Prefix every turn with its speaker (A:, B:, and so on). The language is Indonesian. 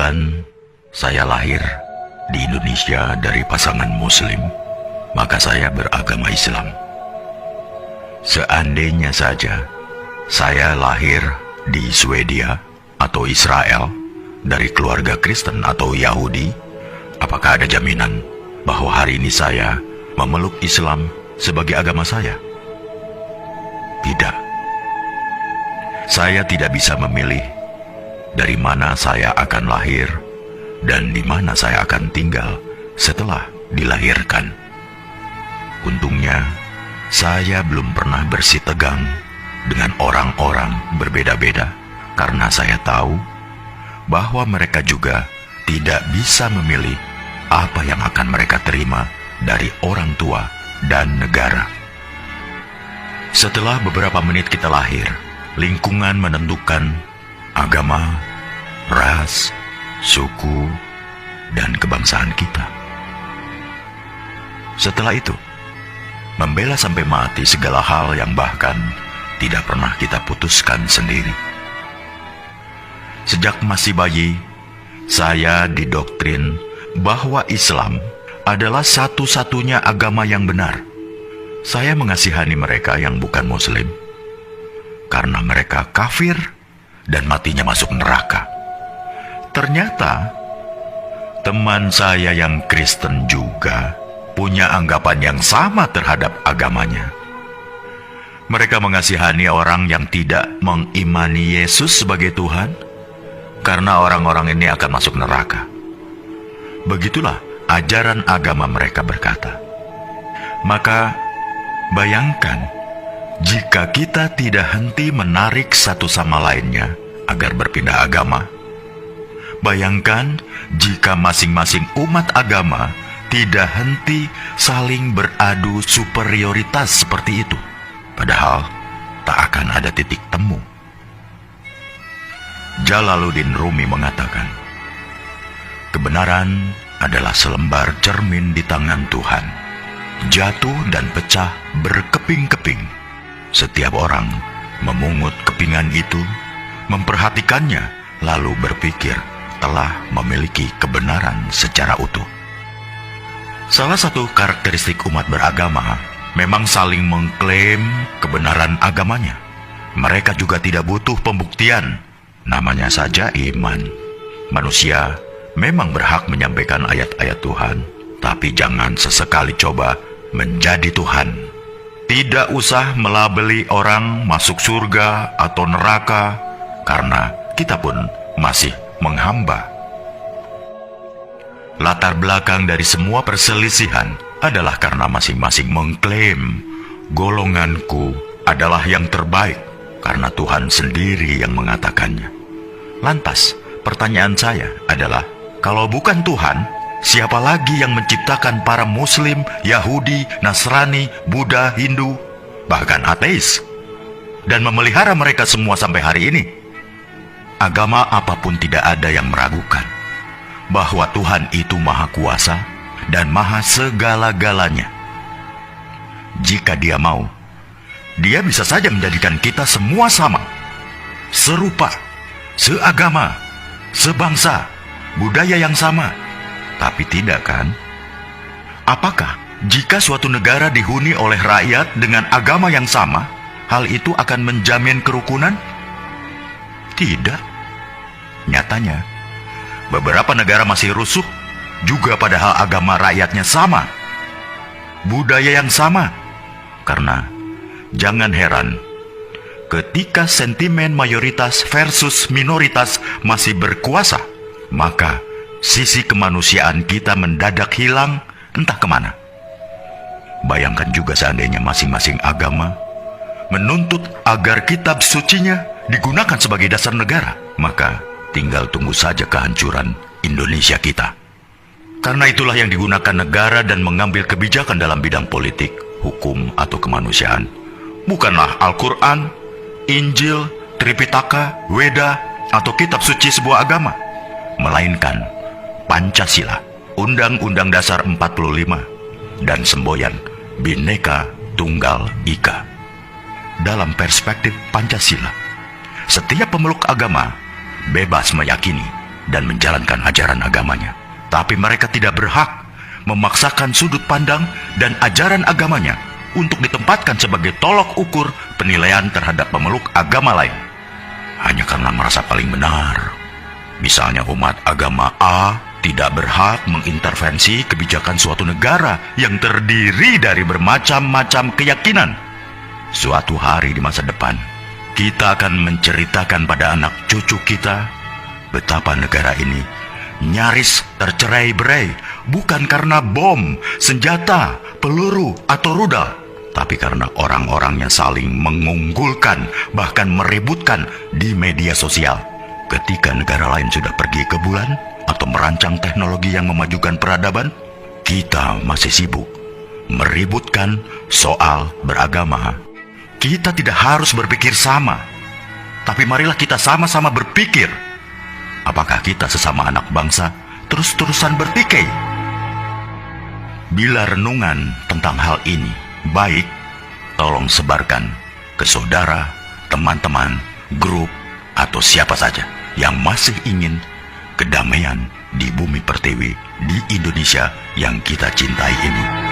A: Kebetulan saya lahir di Indonesia dari pasangan Muslim, maka saya beragama Islam. Seandainya saja saya lahir di Swedia atau Israel dari keluarga Kristen atau Yahudi, apakah ada jaminan bahwa hari ini saya memeluk Islam sebagai agama saya? Tidak. Saya tidak bisa memilih dari mana saya akan lahir dan di mana saya akan tinggal setelah dilahirkan. Untungnya, saya belum pernah bersitegang dengan orang-orang berbeda-beda karena saya tahu bahwa mereka juga tidak bisa memilih apa yang akan mereka terima dari orang tua dan negara. Setelah beberapa menit kita lahir, lingkungan menentukan agama, ras, suku, dan kebangsaan kita. Setelah itu, membela sampai mati segala hal yang bahkan tidak pernah kita putuskan sendiri. Sejak masih bayi, saya didoktrin bahwa Islam adalah satu-satunya agama yang benar. Saya mengasihani mereka yang bukan Muslim, karena mereka kafir dan matinya masuk neraka. Ternyata, teman saya yang Kristen juga punya anggapan yang sama terhadap agamanya. Mereka mengasihani orang yang tidak mengimani Yesus sebagai Tuhan, karena orang-orang ini akan masuk neraka. Begitulah ajaran agama mereka berkata. Maka, bayangkan, jika kita tidak henti menarik satu sama lainnya agar berpindah agama. Bayangkan jika masing-masing umat agama tidak henti saling beradu superioritas seperti itu. Padahal tak akan ada titik temu. Jalaluddin Rumi mengatakan, kebenaran adalah selembar cermin di tangan Tuhan. Jatuh dan pecah berkeping-keping. Setiap orang memungut kepingan itu, memperhatikannya, lalu berpikir telah memiliki kebenaran secara utuh. Salah satu karakteristik umat beragama memang saling mengklaim kebenaran agamanya. Mereka juga tidak butuh pembuktian, namanya saja iman. Manusia memang berhak menyampaikan ayat-ayat Tuhan, tapi jangan sesekali coba menjadi Tuhan. Tidak usah melabeli orang masuk surga atau neraka, karena kita pun masih menghamba. Latar belakang dari semua perselisihan adalah karena masing-masing mengklaim golonganku adalah yang terbaik, karena Tuhan sendiri yang mengatakannya. Lantas, pertanyaan saya adalah, kalau bukan Tuhan, siapa lagi yang menciptakan para Muslim, Yahudi, Nasrani, Buddha, Hindu, bahkan ateis, dan memelihara mereka semua sampai hari ini? Agama apapun tidak ada yang meragukan bahwa Tuhan itu Maha Kuasa dan Maha Segala-galanya. Jika Dia mau, Dia bisa saja menjadikan kita semua sama, serupa, seagama, sebangsa, budaya yang sama. Tapi tidak kan? Apakah jika suatu negara dihuni oleh rakyat dengan agama yang sama, hal itu akan menjamin kerukunan? Tidak. Nyatanya, beberapa negara masih rusuh juga padahal agama rakyatnya sama, budaya yang sama. Karena jangan heran, ketika sentimen mayoritas versus minoritas masih berkuasa, maka sisi kemanusiaan kita mendadak hilang entah kemana. Bayangkan juga seandainya masing-masing agama menuntut agar kitab sucinya digunakan sebagai dasar negara, maka tinggal tunggu saja kehancuran Indonesia kita. Karena itulah yang digunakan negara dan mengambil kebijakan dalam bidang politik, hukum, atau kemanusiaan. Bukanlah Al-Quran, Injil, Tripitaka, Weda, atau kitab suci sebuah agama, melainkan Pancasila, Undang-Undang Dasar 45, dan semboyan Bhinneka Tunggal Ika. Dalam perspektif Pancasila, setiap pemeluk agama bebas meyakini dan menjalankan ajaran agamanya. Tapi mereka tidak berhak memaksakan sudut pandang dan ajaran agamanya untuk ditempatkan sebagai tolok ukur penilaian terhadap pemeluk agama lain, hanya karena merasa paling benar. Misalnya umat agama A tidak berhak mengintervensi kebijakan suatu negara yang terdiri dari bermacam-macam keyakinan. Suatu hari di masa depan, kita akan menceritakan pada anak cucu kita betapa negara ini nyaris tercerai-berai bukan karena bom, senjata, peluru, atau rudal, tapi karena orang-orang yang saling mengunggulkan, bahkan meributkan di media sosial. Ketika negara lain sudah pergi ke bulan atau merancang teknologi yang memajukan peradaban, kita masih sibuk meributkan soal beragama. Kita tidak harus berpikir sama, tapi marilah kita sama-sama berpikir. Apakah kita sesama anak bangsa terus-terusan bertikai? Bila renungan tentang hal ini baik, tolong sebarkan ke saudara, teman-teman, grup, atau siapa saja yang masih ingin kedamaian di bumi pertiwi di Indonesia yang kita cintai ini.